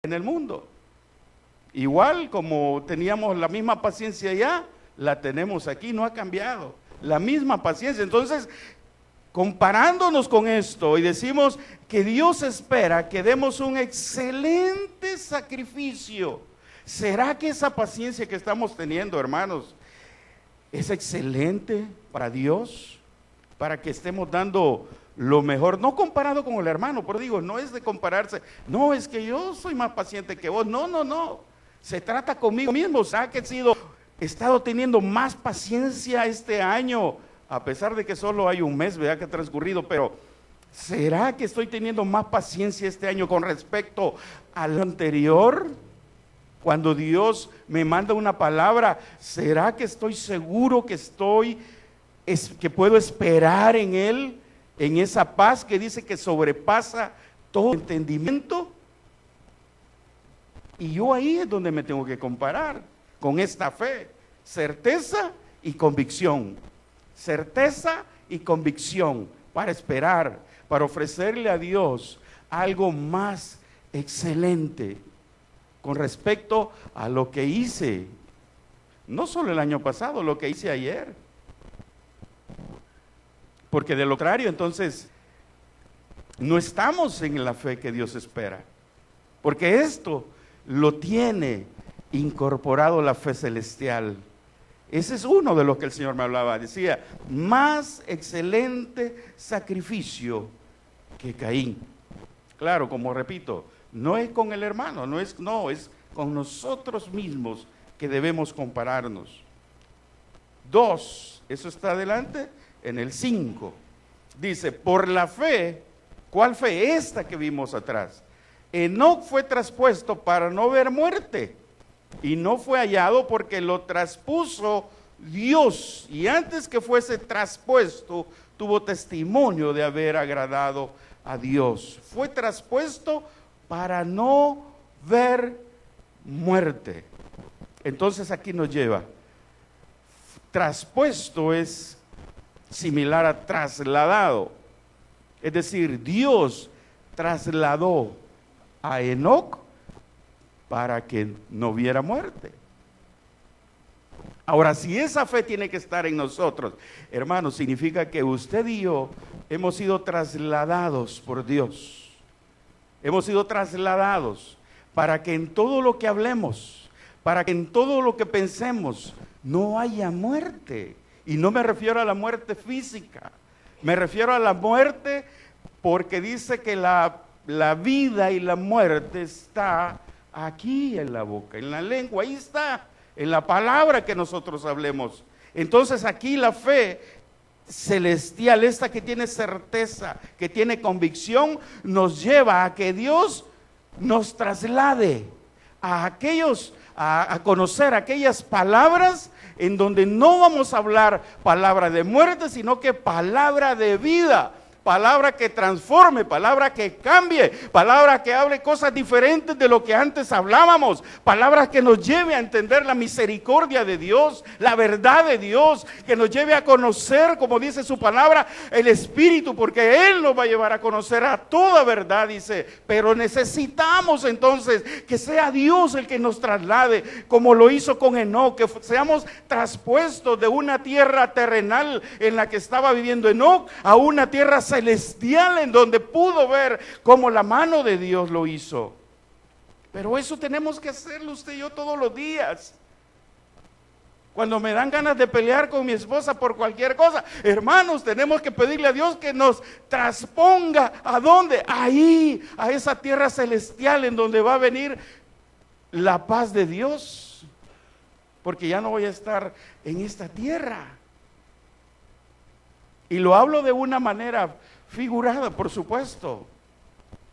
en el mundo. Igual como teníamos la misma paciencia allá, la tenemos aquí, no ha cambiado. La misma paciencia. Entonces, comparándonos con esto y decimos que Dios espera que demos un excelente sacrificio. ¿Será que esa paciencia que estamos teniendo, hermanos, es excelente para Dios? Para que estemos dando lo mejor, no comparado con el hermano, pero digo, no es de compararse, no, es que yo soy más paciente que vos, no, se trata conmigo mismo. O sea, que he estado teniendo más paciencia este año, a pesar de que solo hay un mes, ¿verdad?, que ha transcurrido, pero ¿será que estoy teniendo más paciencia este año con respecto al anterior? Cuando Dios me manda una palabra, ¿será que estoy seguro que que puedo esperar en Él, en esa paz que dice que sobrepasa todo entendimiento? Y yo ahí es donde me tengo que comparar con esta fe, certeza y convicción, certeza y convicción para esperar, para ofrecerle a Dios algo más excelente con respecto a lo que hice, no solo el año pasado, lo que hice ayer. Porque de lo contrario, entonces, no estamos en la fe que Dios espera. Porque esto lo tiene incorporado la fe celestial. Ese es uno de los que el Señor me hablaba. Decía, más excelente sacrificio que Caín. Claro, como repito, no es con el hermano, es con nosotros mismos que debemos compararnos. 2, eso está adelante. En el 5, dice, por la fe, ¿cuál fe? Esta que vimos atrás. Enoc fue traspuesto para no ver muerte, y no fue hallado porque lo traspuso Dios, y antes que fuese traspuesto, tuvo testimonio de haber agradado a Dios. Fue traspuesto para no ver muerte. Entonces aquí nos lleva, traspuesto es similar a trasladado, es decir, Dios trasladó a Enoc para que no viera muerte. Ahora, si esa fe tiene que estar en nosotros, hermanos, significa que usted y yo hemos sido trasladados por Dios. Hemos sido trasladados para que en todo lo que hablemos, para que en todo lo que pensemos, no haya muerte. Y no me refiero a la muerte física, me refiero a la muerte porque dice que la vida y la muerte está aquí en la boca, en la lengua, ahí está, en la palabra que nosotros hablemos. Entonces aquí la fe celestial, esta que tiene certeza, que tiene convicción, nos lleva a que Dios nos traslade a conocer aquellas palabras en donde no vamos a hablar palabra de muerte, sino que palabra de vida, palabra que transforme, palabra que cambie, palabra que hable cosas diferentes de lo que antes hablábamos, palabra que nos lleve a entender la misericordia de Dios, la verdad de Dios, que nos lleve a conocer, como dice su palabra, el Espíritu, porque Él nos va a llevar a conocer a toda verdad, dice. Pero necesitamos entonces que sea Dios el que nos traslade, como lo hizo con Enoc, que seamos traspuestos de una tierra terrenal en la que estaba viviendo Enoc a una tierra celestial en donde pudo ver cómo la mano de Dios lo hizo. Pero eso tenemos que hacerlo usted y yo todos los días. Cuando me dan ganas de pelear con mi esposa por cualquier cosa, hermanos, tenemos que pedirle a Dios que nos trasponga. ¿A dónde? Ahí, a esa tierra celestial en donde va a venir la paz de Dios. Porque ya no voy a estar en esta tierra. Y lo hablo de una manera figurada, por supuesto.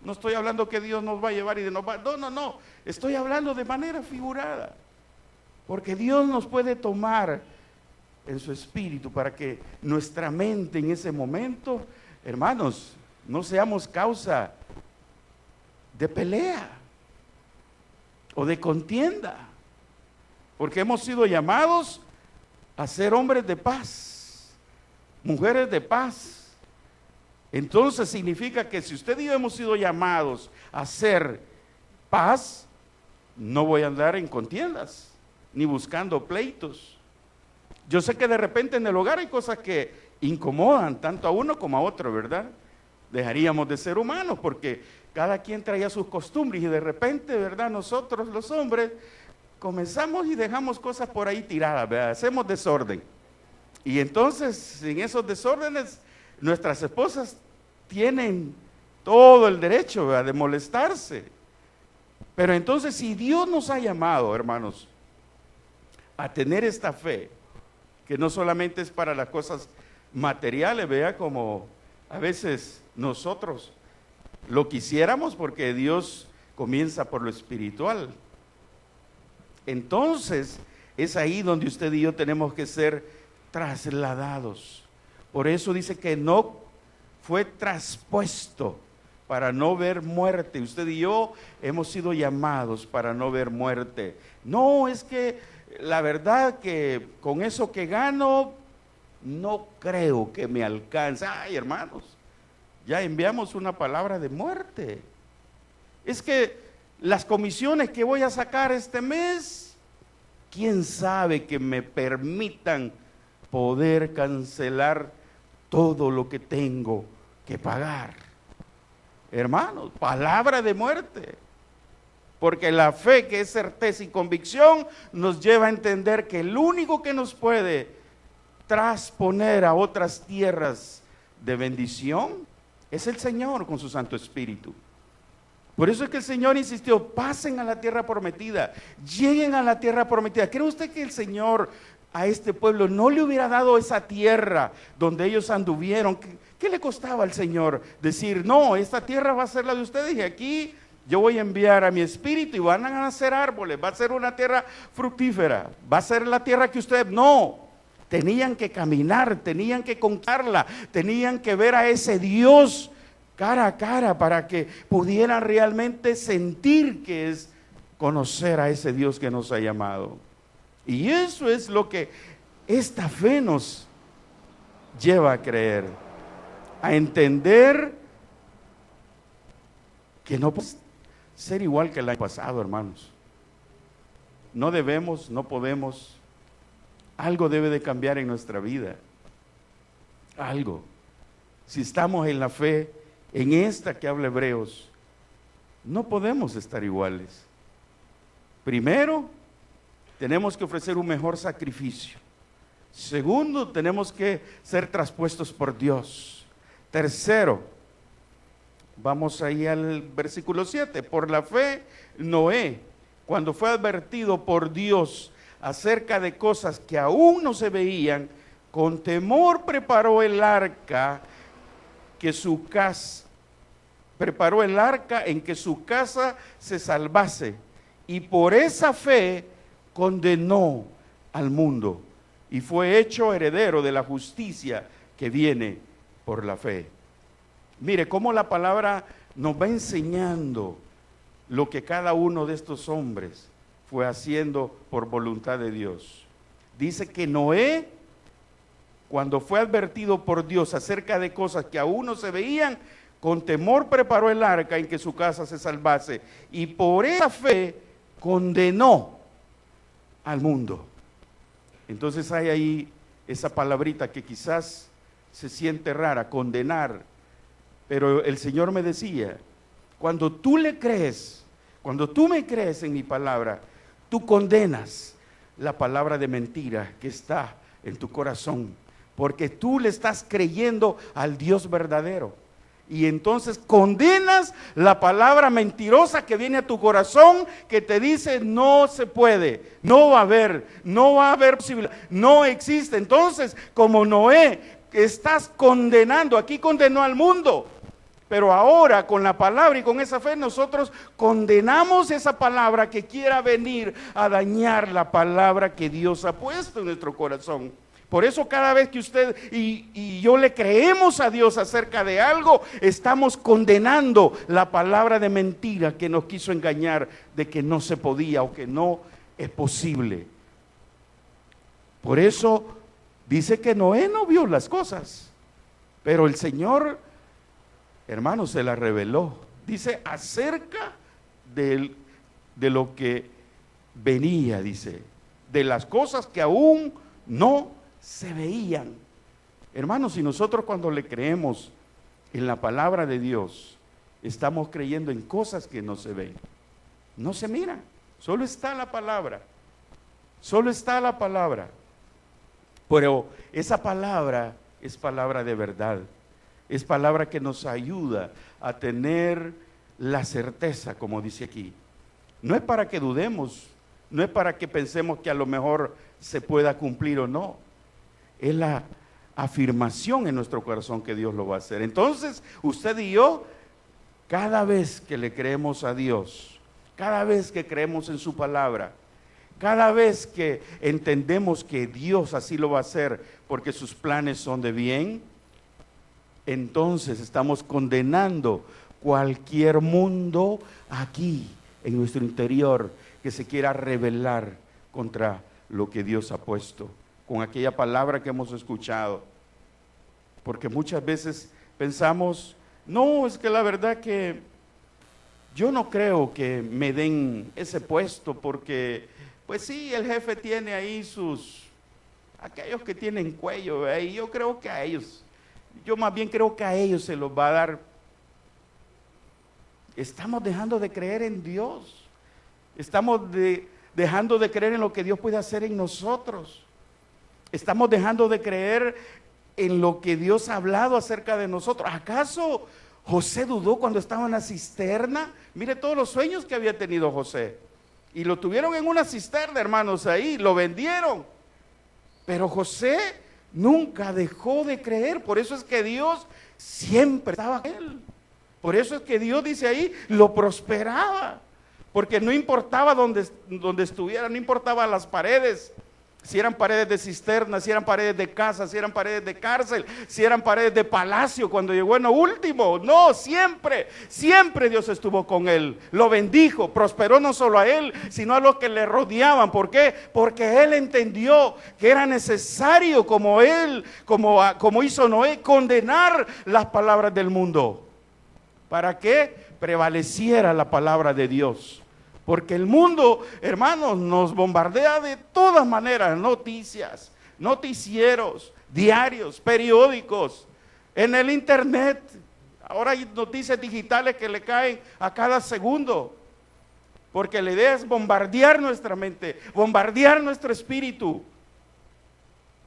No estoy hablando que Dios nos va a llevar y nos va. No. Estoy hablando de manera figurada. Porque Dios nos puede tomar en su espíritu para que nuestra mente en ese momento, hermanos, no seamos causa de pelea o de contienda. Porque hemos sido llamados a ser hombres de paz, mujeres de paz. Entonces significa que si usted y yo hemos sido llamados a ser paz, no voy a andar en contiendas, ni buscando pleitos. Yo sé que de repente en el hogar hay cosas que incomodan tanto a uno como a otro, ¿verdad? Dejaríamos de ser humanos porque cada quien traía sus costumbres y de repente, ¿verdad? Nosotros los hombres comenzamos y dejamos cosas por ahí tiradas, ¿verdad? Hacemos desorden. Y entonces en esos desórdenes nuestras esposas tienen todo el derecho, ¿verdad?, de molestarse. Pero entonces si Dios nos ha llamado, hermanos, a tener esta fe, que no solamente es para las cosas materiales, vea, como a veces nosotros lo quisiéramos, porque Dios comienza por lo espiritual. Entonces es ahí donde usted y yo tenemos que ser trasladados. Por eso dice que no fue traspuesto para no ver muerte. Usted y yo hemos sido llamados para no ver muerte. No, es que la verdad que con eso que gano, no creo que me alcance. Ay, hermanos, ya enviamos una palabra de muerte. Es que las comisiones que voy a sacar este mes, quién sabe que me permitan poder cancelar todo lo que tengo que pagar. Hermanos, palabra de muerte. Porque la fe, que es certeza y convicción, nos lleva a entender que el único que nos puede trasponer a otras tierras de bendición es el Señor con su Santo Espíritu. Por eso es que el Señor insistió: pasen a la tierra prometida, lleguen a la tierra prometida. ¿Cree usted que el Señor a este pueblo no le hubiera dado esa tierra donde ellos anduvieron? ¿Qué le costaba al Señor decir: no, esta tierra va a ser la de ustedes y aquí yo voy a enviar a mi espíritu y van a nacer árboles, va a ser una tierra fructífera, va a ser la tierra que ustedes? No, tenían que caminar, tenían que conquistarla, tenían que ver a ese Dios cara a cara para que pudieran realmente sentir que es conocer a ese Dios que nos ha llamado. Y eso es lo que esta fe nos lleva a creer, a entender que no podemos ser igual que el año pasado, hermanos. No debemos, no podemos. Algo debe de cambiar en nuestra vida. Algo. Si estamos en la fe, en esta que habla Hebreos, no podemos estar iguales. Primero, tenemos que ofrecer un mejor sacrificio. Segundo, tenemos que ser traspuestos por Dios. Tercero, vamos ahí al versículo 7. Por la fe, Noé, cuando fue advertido por Dios acerca de cosas que aún no se veían, con temor preparó el arca en que su casa se salvase, y por esa fe condenó al mundo y fue hecho heredero de la justicia que viene por la fe. Mire cómo la palabra nos va enseñando lo que cada uno de estos hombres fue haciendo por voluntad de Dios. Dice que Noé, cuando fue advertido por Dios acerca de cosas que aún no se veían, con temor preparó el arca en que su casa se salvase, y por esa fe condenó al mundo. Entonces hay ahí esa palabrita que quizás se siente rara, condenar, pero el Señor me decía: cuando tú le crees, cuando tú me crees en mi palabra, tú condenas la palabra de mentira que está en tu corazón, porque tú le estás creyendo al Dios verdadero. Y entonces condenas la palabra mentirosa que viene a tu corazón, que te dice: no se puede, no va a haber posibilidad, no existe. Entonces, como Noé, estás condenando, aquí condenó al mundo, pero ahora con la palabra y con esa fe nosotros condenamos esa palabra que quiera venir a dañar la palabra que Dios ha puesto en nuestro corazón. Por eso cada vez que usted y yo le creemos a Dios acerca de algo, estamos condenando la palabra de mentira que nos quiso engañar de que no se podía o que no es posible. Por eso dice que Noé no vio las cosas, pero el Señor, hermanos, se las reveló. Dice acerca de lo que venía, dice, de las cosas que aún no se veían. Hermanos, si nosotros cuando le creemos en la palabra de Dios, estamos creyendo en cosas que no se ven, no se miran, solo está la palabra, solo está la palabra. Pero esa palabra es palabra de verdad, es palabra que nos ayuda a tener la certeza, como dice aquí. No es para que dudemos, no es para que pensemos que a lo mejor se pueda cumplir o no, es la afirmación en nuestro corazón que Dios lo va a hacer. Entonces, usted y yo, cada vez que le creemos a Dios, cada vez que creemos en su palabra, cada vez que entendemos que Dios así lo va a hacer porque sus planes son de bien, entonces estamos condenando cualquier mundo aquí en nuestro interior que se quiera rebelar contra lo que Dios ha puesto, con aquella palabra que hemos escuchado. Porque muchas veces pensamos, no, es que la verdad que yo no creo que me den ese puesto porque, pues sí, el jefe tiene ahí aquellos que tienen cuello, y yo creo que a ellos, yo más bien creo que a ellos se los va a dar. Estamos dejando de creer en Dios, estamos dejando de creer en lo que Dios puede hacer en nosotros, estamos dejando de creer en lo que Dios ha hablado acerca de nosotros. ¿Acaso José dudó cuando estaba en la cisterna? Mire todos los sueños que había tenido José, y lo tuvieron en una cisterna, hermanos, ahí, lo vendieron, pero José nunca dejó de creer. Por eso es que Dios siempre estaba con él, por eso es que Dios dice ahí, lo prosperaba, porque no importaba donde estuviera, no importaba las paredes, si eran paredes de cisterna, si eran paredes de casa, si eran paredes de cárcel, si eran paredes de palacio, cuando llegó en lo último, no, siempre Dios estuvo con él, lo bendijo, prosperó no solo a él, sino a los que le rodeaban. ¿Por qué? Porque él entendió que era necesario, como hizo Noé, condenar las palabras del mundo, para que prevaleciera la palabra de Dios. Porque el mundo, hermanos, nos bombardea de todas maneras, noticias, noticieros, diarios, periódicos, en el internet. Ahora hay noticias digitales que le caen a cada segundo, porque la idea es bombardear nuestra mente, bombardear nuestro espíritu,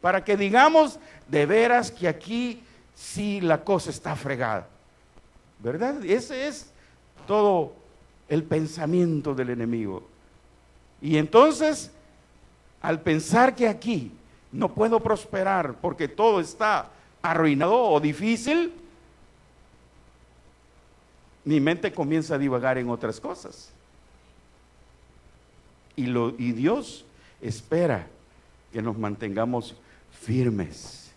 para que digamos de veras que aquí sí la cosa está fregada, ¿verdad? Ese es todo el pensamiento del enemigo. Y entonces, al pensar que aquí no puedo prosperar porque todo está arruinado o difícil, mi mente comienza a divagar en otras cosas. Y Dios espera que nos mantengamos firmes,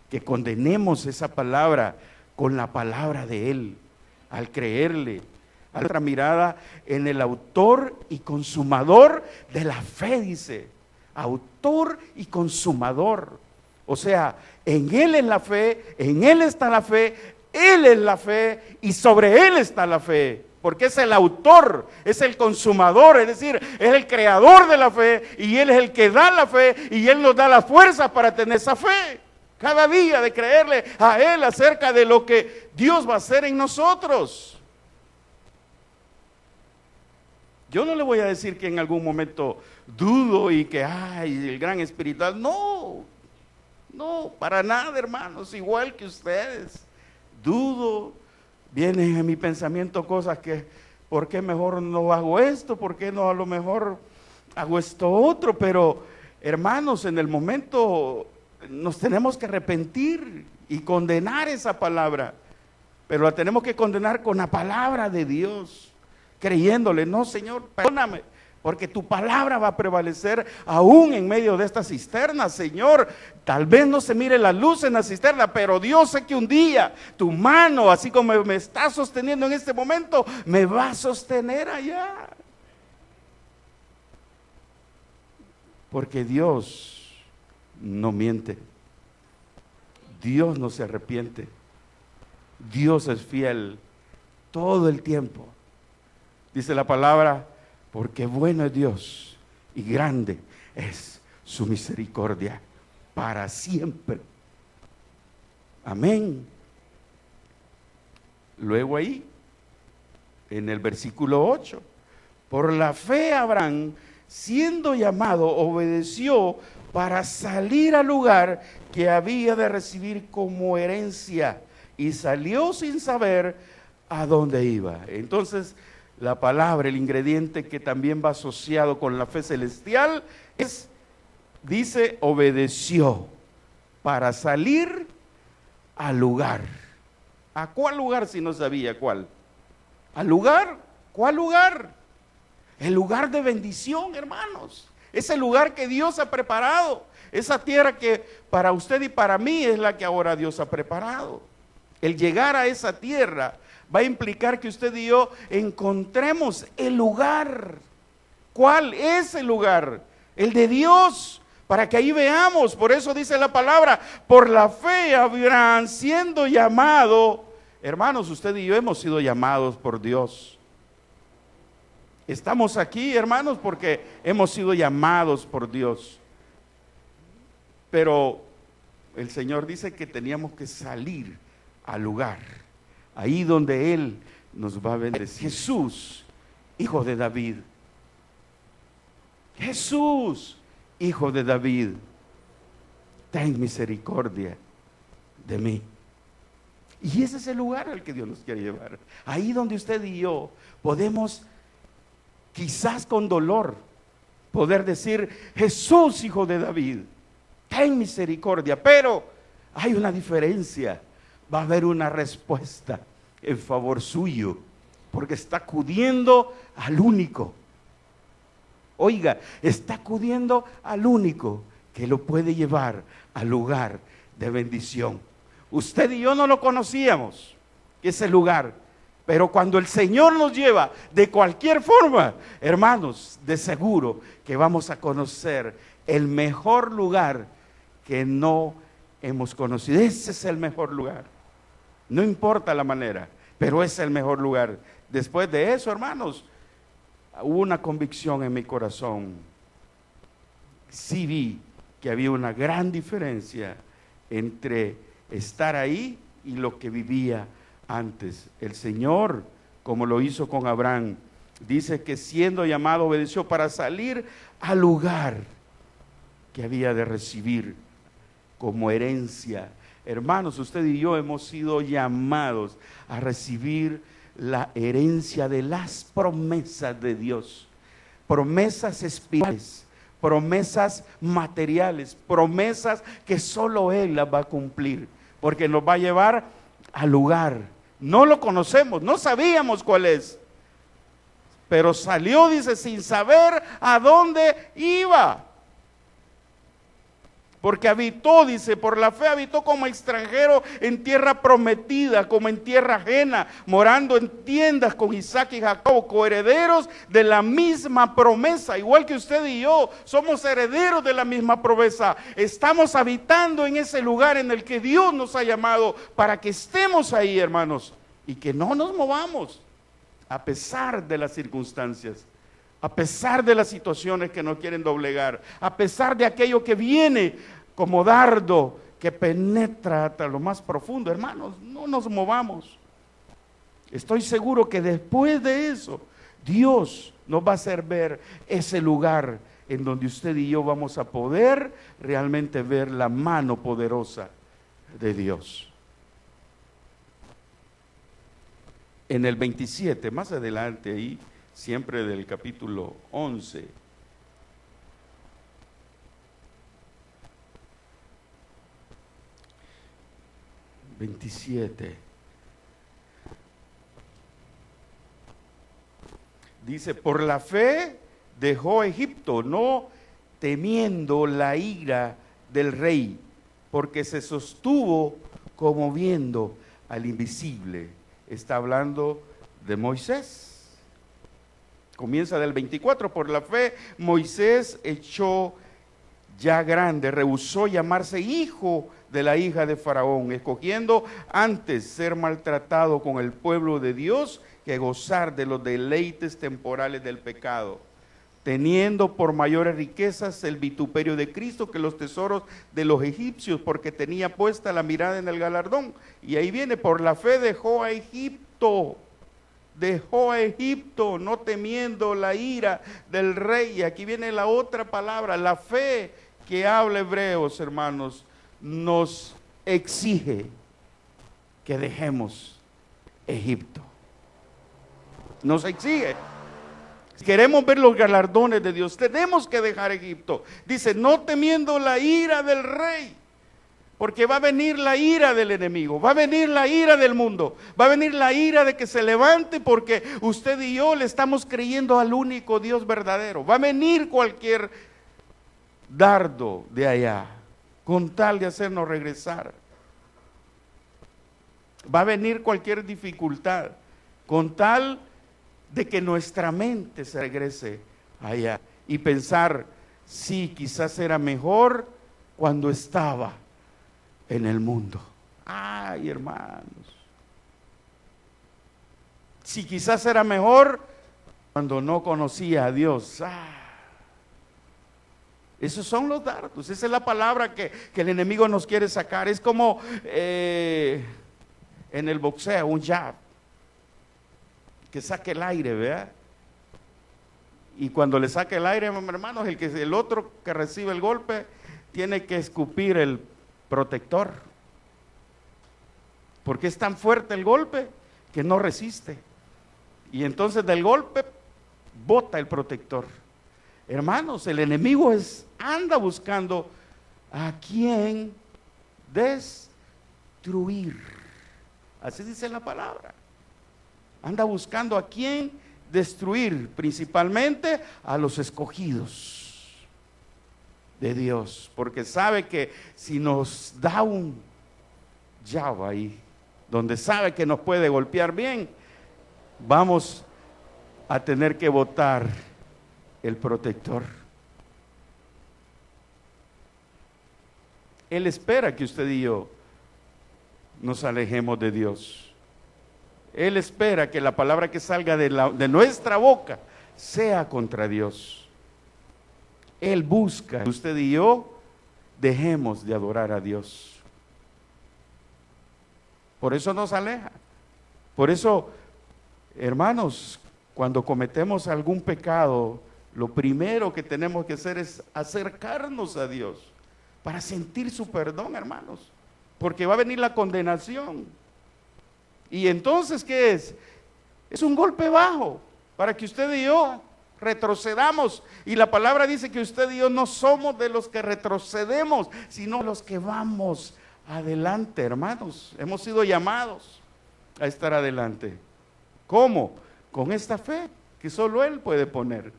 que condenemos esa palabra con la palabra de Él, al creerle. Otra mirada en el autor y consumador de la fe, dice, autor y consumador. O sea, en Él es la fe, en Él está la fe, Él es la fe y sobre Él está la fe. Porque es el autor, es el consumador, es decir, es el creador de la fe y Él es el que da la fe y Él nos da la fuerza para tener esa fe. Cada día de creerle a Él acerca de lo que Dios va a hacer en nosotros. Yo no le voy a decir que en algún momento dudo y que, ay, el gran espiritual. No, para nada, hermanos, igual que ustedes. Dudo, vienen a mi pensamiento cosas que, ¿por qué mejor no hago esto? ¿Por qué no a lo mejor hago esto otro? Pero, hermanos, en el momento nos tenemos que arrepentir y condenar esa palabra. Pero la tenemos que condenar con la palabra de Dios, creyéndole, no, Señor, perdóname, porque tu palabra va a prevalecer aún en medio de esta cisterna, Señor. Tal vez no se mire la luz en la cisterna, pero Dios, sé que un día tu mano, así como me está sosteniendo en este momento, me va a sostener allá. Porque Dios no miente, Dios no se arrepiente, Dios es fiel todo el tiempo. Dice la palabra porque bueno es Dios y grande es su misericordia para siempre. Amén. Luego ahí, en el versículo 8, por la fe Abraham, siendo llamado, obedeció para salir al lugar que había de recibir como herencia, y salió sin saber a dónde iba. Entonces, la palabra, el ingrediente que también va asociado con la fe celestial es, dice, obedeció para salir al lugar. ¿A cuál lugar si no sabía cuál? ¿Al lugar? ¿Cuál lugar? El lugar de bendición, hermanos. Ese lugar que Dios ha preparado. Esa tierra que para usted y para mí es la que ahora Dios ha preparado. El llegar a esa tierra va a implicar que usted y yo encontremos el lugar. ¿Cuál es el lugar? El de Dios, para que ahí veamos. Por eso dice la palabra, por la fe Abraham siendo llamado. Hermanos, usted y yo hemos sido llamados por Dios. Estamos aquí, hermanos, porque hemos sido llamados por Dios. Pero el Señor dice que teníamos que salir al lugar, ahí donde Él nos va a bendecir. Jesús, hijo de David. Jesús, hijo de David, ten misericordia de mí. Y ese es el lugar al que Dios nos quiere llevar. Ahí donde usted y yo podemos, quizás con dolor, poder decir, Jesús, hijo de David, ten misericordia. Pero hay una diferencia. Va a haber una respuesta en favor suyo, porque está acudiendo al único. Oiga, está acudiendo al único que lo puede llevar al lugar de bendición. Usted y yo no lo conocíamos, ese lugar, pero cuando el Señor nos lleva de cualquier forma, hermanos, de seguro que vamos a conocer el mejor lugar que no hemos conocido. Ese es el mejor lugar. No importa la manera, pero es el mejor lugar. Después de eso, hermanos, hubo una convicción en mi corazón. Sí vi que había una gran diferencia entre estar ahí y lo que vivía antes. El Señor, como lo hizo con Abraham, dice que siendo llamado obedeció para salir al lugar que había de recibir como herencia. Hermanos, usted y yo hemos sido llamados a recibir la herencia de las promesas de Dios, promesas espirituales, promesas materiales, promesas que solo Él las va a cumplir, porque nos va a llevar al lugar. No lo conocemos, no sabíamos cuál es, pero salió, dice, sin saber a dónde iba. Porque habitó, dice, por la fe habitó como extranjero en tierra prometida, como en tierra ajena, morando en tiendas con Isaac y Jacob, coherederos de la misma promesa. Igual que usted y yo, somos herederos de la misma promesa. Estamos habitando en ese lugar en el que Dios nos ha llamado para que estemos ahí, hermanos, y que no nos movamos, a pesar de las circunstancias. A pesar de las situaciones que nos quieren doblegar, a pesar de aquello que viene como dardo que penetra hasta lo más profundo, hermanos, no nos movamos. Estoy seguro que después de eso, Dios nos va a hacer ver ese lugar en donde usted y yo vamos a poder realmente ver la mano poderosa de Dios. En el 27, más adelante ahí, siempre del capítulo 11. Dice, por la fe dejó Egipto, no temiendo la ira del rey, porque se sostuvo como viendo al invisible. Está hablando de Moisés. Comienza del 24, por la fe Moisés echó ya grande, rehusó llamarse hijo de la hija de Faraón, escogiendo antes ser maltratado con el pueblo de Dios que gozar de los deleites temporales del pecado. teniendo por mayores riquezas el vituperio de Cristo que los tesoros de los egipcios, porque tenía puesta la mirada en el galardón. Y ahí viene, por la fe dejó a Egipto, no temiendo la ira del rey. Y aquí viene la otra palabra, la fe que habla Hebreos, hermanos, nos exige que dejemos Egipto. Nos exige. Si queremos ver los galardones de Dios, tenemos que dejar Egipto. Dice, no temiendo la ira del rey, porque va a venir la ira del enemigo, va a venir la ira del mundo, va a venir la ira de que se levante, porque usted y yo le estamos creyendo al único Dios verdadero. Va a venir cualquier dardo de allá, con tal de hacernos regresar. Va a venir cualquier dificultad, con tal de que nuestra mente se regrese allá y pensar, sí, quizás era mejor cuando estaba en el mundo. Ay, hermanos, sí, quizás era mejor cuando no conocía a Dios. Esos son los dardos, esa es la palabra que el enemigo nos quiere sacar. Es como en el boxeo, un jab, que saque el aire, ¿verdad? Y cuando le saque el aire, hermanos, el otro que recibe el golpe tiene que escupir el protector, porque es tan fuerte el golpe que no resiste, y entonces del golpe bota el protector. Hermanos, el enemigo anda buscando a quien destruir, así dice la palabra. Anda buscando a quién destruir, principalmente a los escogidos de Dios, porque sabe que si nos da un llave ahí, donde sabe que nos puede golpear bien, vamos a tener que botar el protector. Él espera que usted y yo nos alejemos de Dios. Él espera que la palabra que salga de nuestra boca sea contra Dios. Él busca que usted y yo dejemos de adorar a Dios. Por eso nos aleja. Por eso, hermanos, cuando cometemos algún pecado, lo primero que tenemos que hacer es acercarnos a Dios para sentir su perdón, hermanos, porque va a venir la condenación. Y entonces, ¿qué es? Es un golpe bajo para que usted y yo retrocedamos. Y la palabra dice que usted y yo no somos de los que retrocedemos, sino de los que vamos adelante, hermanos. Hemos sido llamados a estar adelante. ¿Cómo? Con esta fe que solo Él puede poner.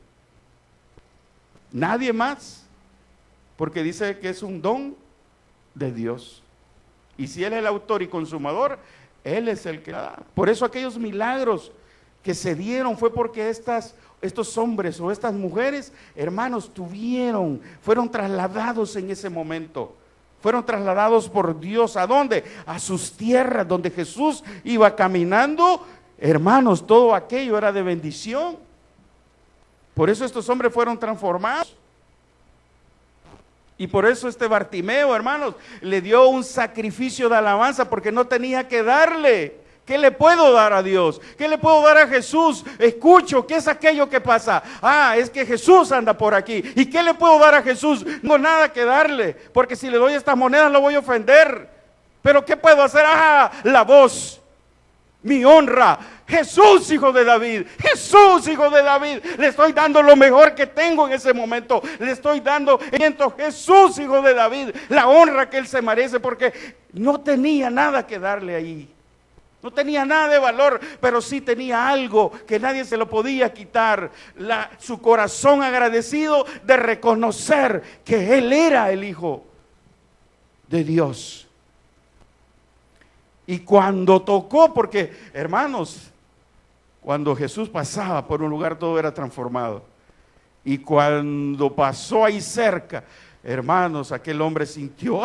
Nadie más, porque dice que es un don de Dios. Y si Él es el autor y consumador, Él es el que da. Por eso aquellos milagros que se dieron fue porque estos hombres o estas mujeres, hermanos, fueron trasladados en ese momento. Fueron trasladados por Dios. ¿A dónde? A sus tierras, donde Jesús iba caminando. Hermanos, todo aquello era de bendición. Por eso estos hombres fueron transformados. Y por eso Bartimeo, hermanos, le dio un sacrificio de alabanza, porque no tenía que darle. ¿Qué le puedo dar a Dios? ¿Qué le puedo dar a Jesús? Escucho, ¿qué es aquello que pasa? Es que Jesús anda por aquí. ¿Y qué le puedo dar a Jesús? No, nada que darle, porque si le doy estas monedas lo voy a ofender. ¿Pero qué puedo hacer? La voz, mi honra. Jesús, hijo de David, Jesús, hijo de David, le estoy dando lo mejor que tengo en ese momento, le estoy dando Jesús, hijo de David, la honra que Él se merece, porque no tenía nada que darle ahí, no tenía nada de valor, pero sí tenía algo que nadie se lo podía quitar, su corazón agradecido de reconocer que Él era el Hijo de Dios. Y cuando tocó, porque hermanos, cuando Jesús pasaba por un lugar todo era transformado. Y cuando pasó ahí cerca, hermanos, aquel hombre sintió,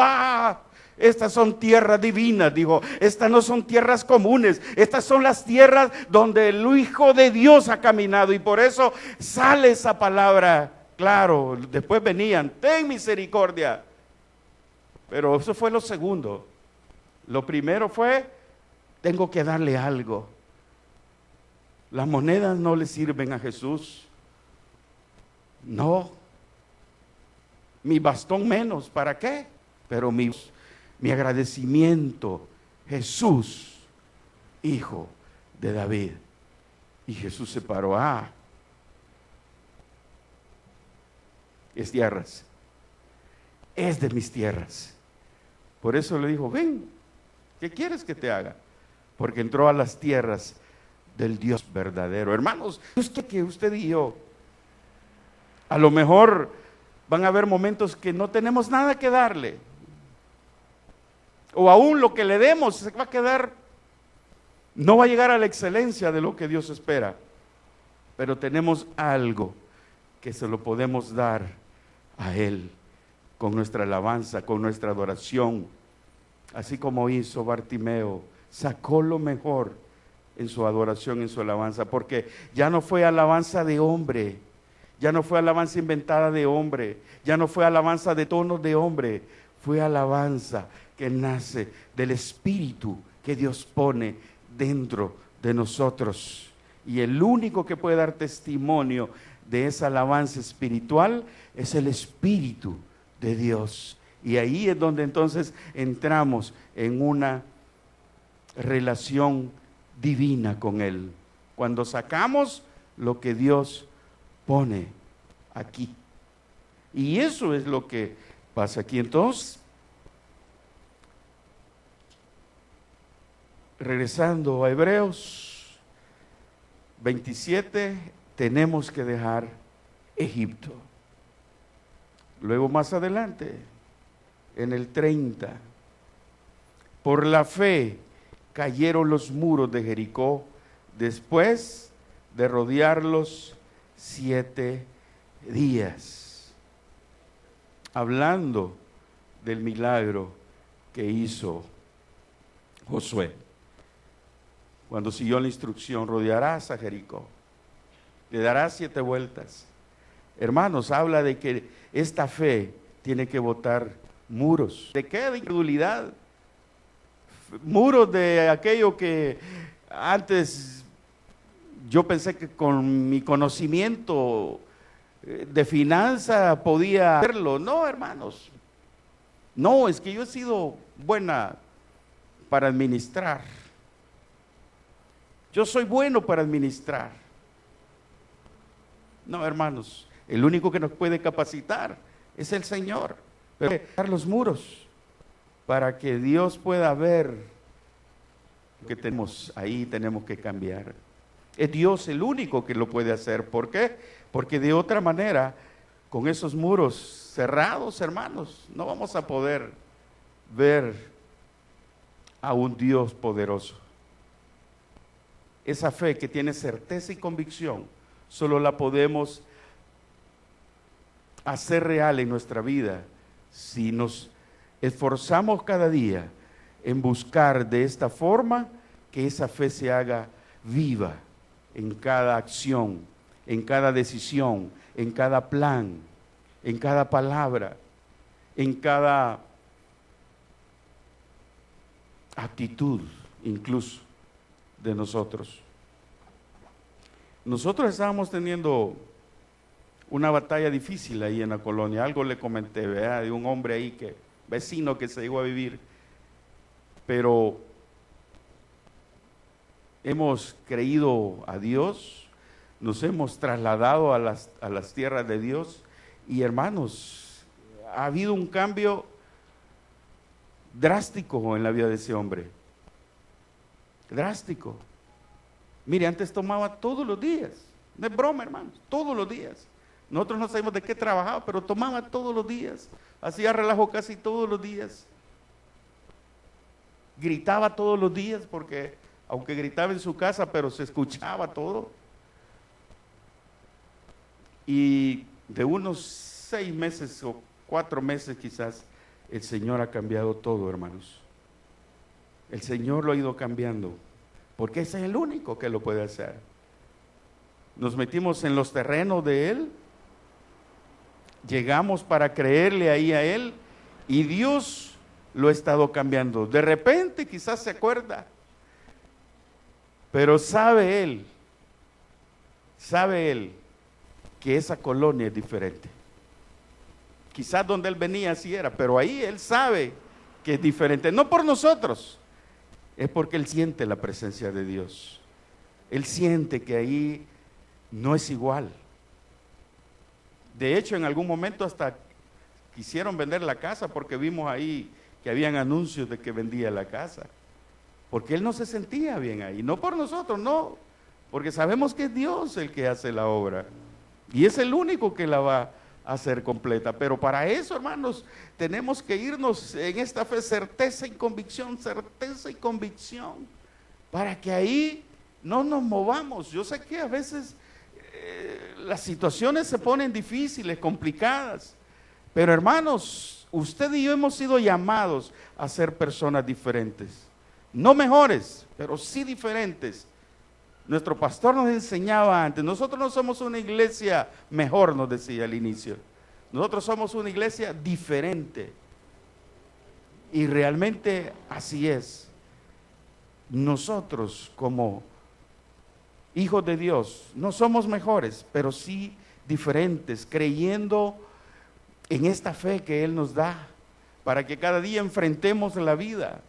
Estas son tierras divinas, dijo. Estas no son tierras comunes. Estas son las tierras donde el Hijo de Dios ha caminado. Y por eso sale esa palabra. Claro, después venían, ten misericordia. Pero eso fue lo segundo. Lo primero fue, tengo que darle algo. Las monedas no le sirven a Jesús. No. Mi bastón menos, ¿para qué? Pero mi agradecimiento, Jesús, hijo de David. Y Jesús se paró, es tierras, es de mis tierras. Por eso le dijo, ven, ¿qué quieres que te haga? Porque entró a las tierras del Dios verdadero. Hermanos, que usted y yo, a lo mejor van a haber momentos que no tenemos nada que darle. O aún lo que le demos se va a quedar, no va a llegar a la excelencia de lo que Dios espera. Pero tenemos algo que se lo podemos dar a Él con nuestra alabanza, con nuestra adoración. Así como hizo Bartimeo, sacó lo mejor en su adoración, en su alabanza, porque ya no fue alabanza de hombre, ya no fue alabanza inventada de hombre, ya no fue alabanza de tonos de hombre, fue alabanza que nace del Espíritu que Dios pone dentro de nosotros. Y el único que puede dar testimonio de esa alabanza espiritual es el Espíritu de Dios. Y ahí es donde entonces entramos en una relación divina con Él. Cuando sacamos lo que Dios pone aquí. Y eso es lo que pasa aquí. Entonces, regresando a Hebreos 27, tenemos que dejar Egipto. Luego más adelante, en el 30, por la fe cayeron los muros de Jericó después de rodearlos 7 días. Hablando del milagro que hizo Josué. Cuando siguió la instrucción, rodearás a Jericó, le darás 7 vueltas. Hermanos, habla de que esta fe tiene que botar muros. ¿De qué? De incredulidad. Muros de aquello que antes yo pensé que con mi conocimiento de finanza podía hacerlo. No, hermanos. No, es que yo he sido buena para administrar. Yo soy bueno para administrar. No, hermanos, el único que nos puede capacitar es el Señor. Pero dar los muros para que Dios pueda ver lo que tenemos ahí, tenemos que cambiar. Es Dios el único que lo puede hacer. ¿Por qué? Porque de otra manera, con esos muros cerrados, hermanos, no vamos a poder ver a un Dios poderoso. Esa fe que tiene certeza y convicción, solo la podemos hacer real en nuestra vida si nos esforzamos cada día en buscar de esta forma que esa fe se haga viva en cada acción, en cada decisión, en cada plan, en cada palabra, en cada actitud incluso de nosotros. Nosotros estábamos teniendo una batalla difícil ahí en la colonia. Algo le comenté, ¿verdad? De un hombre ahí vecino que se llegó a vivir. Pero hemos creído a Dios, nos hemos trasladado a las tierras de Dios. Y hermanos, ha habido un cambio drástico en la vida de ese hombre. Drástico. Mire, antes tomaba todos los días. No es broma, hermanos, todos los días. Nosotros no sabemos de qué trabajaba, pero tomaba todos los días. Hacía relajo casi todos los días. Gritaba todos los días porque, aunque gritaba en su casa, pero se escuchaba todo. Y de unos 6 meses o 4 meses quizás, el Señor ha cambiado todo, hermanos. El Señor lo ha ido cambiando, porque ese es el único que lo puede hacer. Nos metimos en los terrenos de Él, llegamos para creerle ahí a Él, y Dios lo ha estado cambiando. De repente quizás se acuerda, pero sabe Él que esa colonia es diferente. Quizás donde Él venía así era, pero ahí Él sabe que es diferente. No por nosotros, es porque Él siente la presencia de Dios. Él siente que ahí no es igual. De hecho, en algún momento hasta quisieron vender la casa porque vimos ahí que habían anuncios de que vendía la casa. Porque Él no se sentía bien ahí, no por nosotros, no, porque sabemos que es Dios el que hace la obra y es el único que la va a hacer completa. Pero para eso, hermanos, tenemos que irnos en esta fe, certeza y convicción, para que ahí no nos movamos. Yo sé que a veces las situaciones se ponen difíciles, complicadas, pero hermanos, usted y yo hemos sido llamados a ser personas diferentes. No mejores, pero sí diferentes. Nuestro pastor nos enseñaba antes, nosotros no somos una iglesia mejor, nos decía al inicio. Nosotros somos una iglesia diferente. Y realmente así es. Nosotros como hijos de Dios no somos mejores, pero sí diferentes, creyendo en esta fe que Él nos da, para que cada día enfrentemos la vida.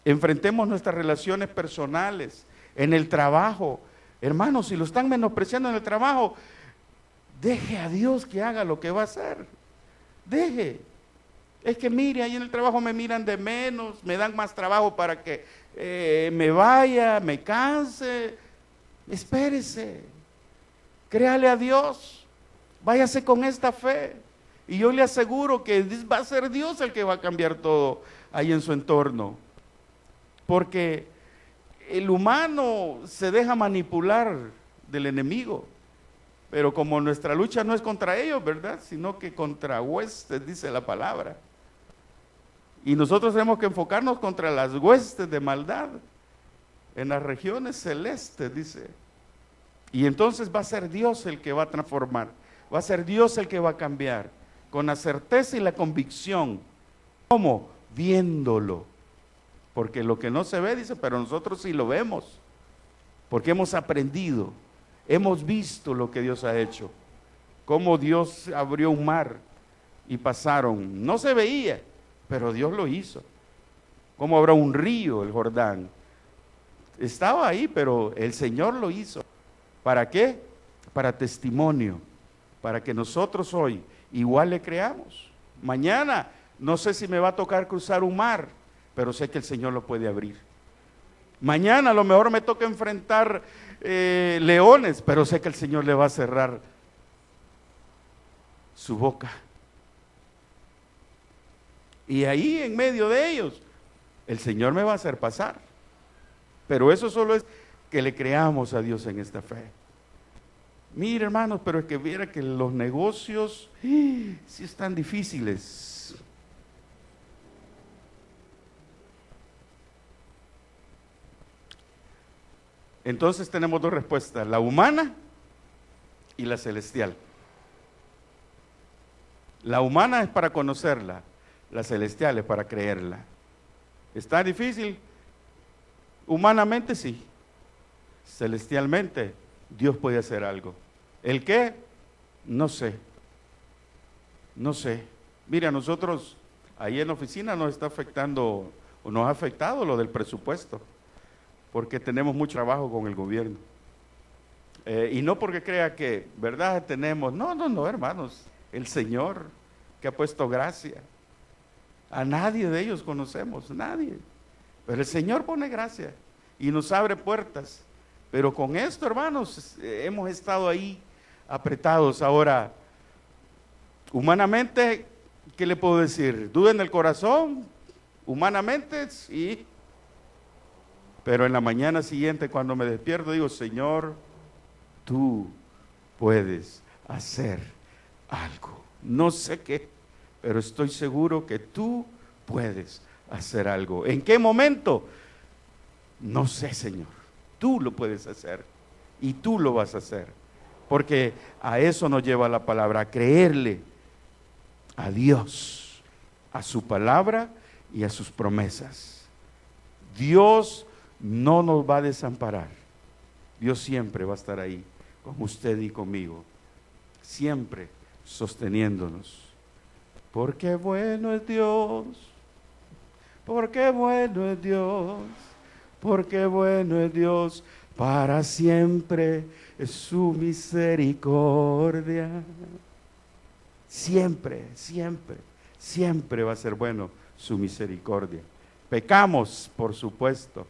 Enfrentemos nuestras relaciones personales, en el trabajo. Hermanos, si lo están menospreciando en el trabajo, deje a Dios que haga lo que va a hacer. Deje. Es que mire, ahí en el trabajo me miran de menos, me dan más trabajo para que me vaya, me canse. Espérese. Créale a Dios. Váyase con esta fe. Y yo le aseguro que va a ser Dios el que va a cambiar todo ahí en su entorno. Porque el humano se deja manipular del enemigo, pero como nuestra lucha no es contra ellos, ¿verdad? Sino que contra huestes, dice la palabra. Y nosotros tenemos que enfocarnos contra las huestes de maldad, en las regiones celestes, dice. Y entonces va a ser Dios el que va a transformar, va a ser Dios el que va a cambiar, con la certeza y la convicción. ¿Cómo? Viéndolo. Porque lo que no se ve, dice, pero nosotros sí lo vemos, porque hemos aprendido, hemos visto lo que Dios ha hecho, cómo Dios abrió un mar y pasaron, no se veía, pero Dios lo hizo, cómo abrió un río, el Jordán, estaba ahí, pero el Señor lo hizo. ¿Para qué? Para testimonio, para que nosotros hoy igual le creamos. Mañana no sé si me va a tocar cruzar un mar, pero sé que el Señor lo puede abrir. Mañana a lo mejor me toca enfrentar leones, pero sé que el Señor le va a cerrar su boca. Y ahí en medio de ellos, el Señor me va a hacer pasar. Pero eso solo es que le creamos a Dios en esta fe. Mire, hermanos, pero es que viera que los negocios sí están difíciles. Entonces tenemos dos respuestas, la humana y la celestial. La humana es para conocerla, la celestial es para creerla. ¿Está difícil? Humanamente sí, celestialmente Dios puede hacer algo. ¿El qué? No sé. Mira, nosotros ahí en la oficina nos está afectando, o nos ha afectado lo del presupuesto, porque tenemos mucho trabajo con el gobierno. Y no porque crea que, ¿verdad? Tenemos, no, hermanos, el Señor que ha puesto gracia. A nadie de ellos conocemos, nadie. Pero el Señor pone gracia y nos abre puertas. Pero con esto, hermanos, hemos estado ahí apretados. Ahora, humanamente, ¿qué le puedo decir? ¿Duda en el corazón? Humanamente, sí. Pero en la mañana siguiente, cuando me despierto, digo, Señor, tú puedes hacer algo. No sé qué, pero estoy seguro que tú puedes hacer algo. ¿En qué momento? No sé, Señor. Tú lo puedes hacer y tú lo vas a hacer. Porque a eso nos lleva la palabra, a creerle a Dios, a su palabra y a sus promesas. Dios no nos va a desamparar. Dios siempre va a estar ahí con usted y conmigo, siempre sosteniéndonos. Porque bueno es Dios, porque bueno es Dios, porque bueno es Dios, para siempre es su misericordia. Siempre, siempre, siempre va a ser bueno su misericordia. Pecamos, por supuesto,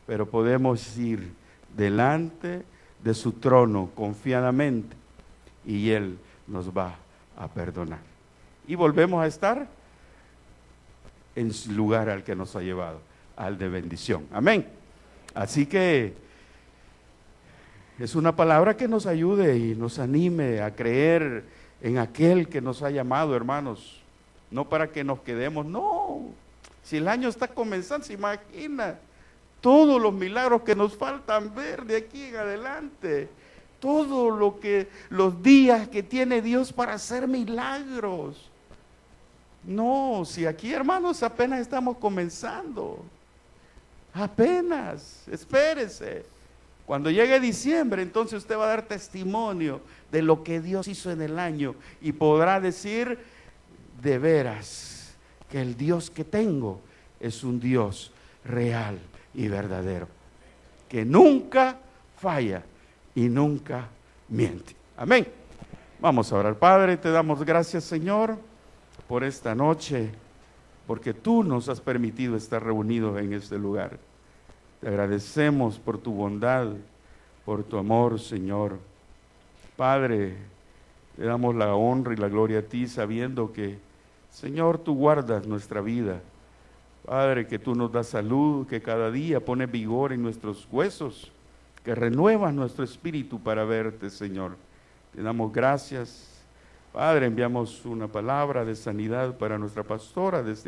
pero podemos ir delante de su trono confiadamente y Él nos va a perdonar. Y volvemos a estar en el lugar al que nos ha llevado, al de bendición. Amén. Así que es una palabra que nos ayude y nos anime a creer en aquel que nos ha llamado, hermanos. No para que nos quedemos, no. Si el año está comenzando, se imagina todos los milagros que nos faltan ver de aquí en adelante. Todo los días que tiene Dios para hacer milagros. No, si aquí, hermanos, apenas estamos comenzando. Apenas, espérese. Cuando llegue diciembre, entonces usted va a dar testimonio de lo que Dios hizo en el año y podrá decir, de veras, que el Dios que tengo es un Dios real y verdadero, que nunca falla y nunca miente. Amén. Vamos a orar. Padre, te damos gracias, Señor, por esta noche, porque tú nos has permitido estar reunidos en este lugar. Te agradecemos por tu bondad, por tu amor, Señor. Padre, le damos la honra y la gloria a ti, sabiendo que, Señor, tú guardas nuestra vida. Padre, que tú nos das salud, que cada día pones vigor en nuestros huesos, que renuevas nuestro espíritu para verte, Señor. Te damos gracias. Padre, enviamos una palabra de sanidad para nuestra pastora desde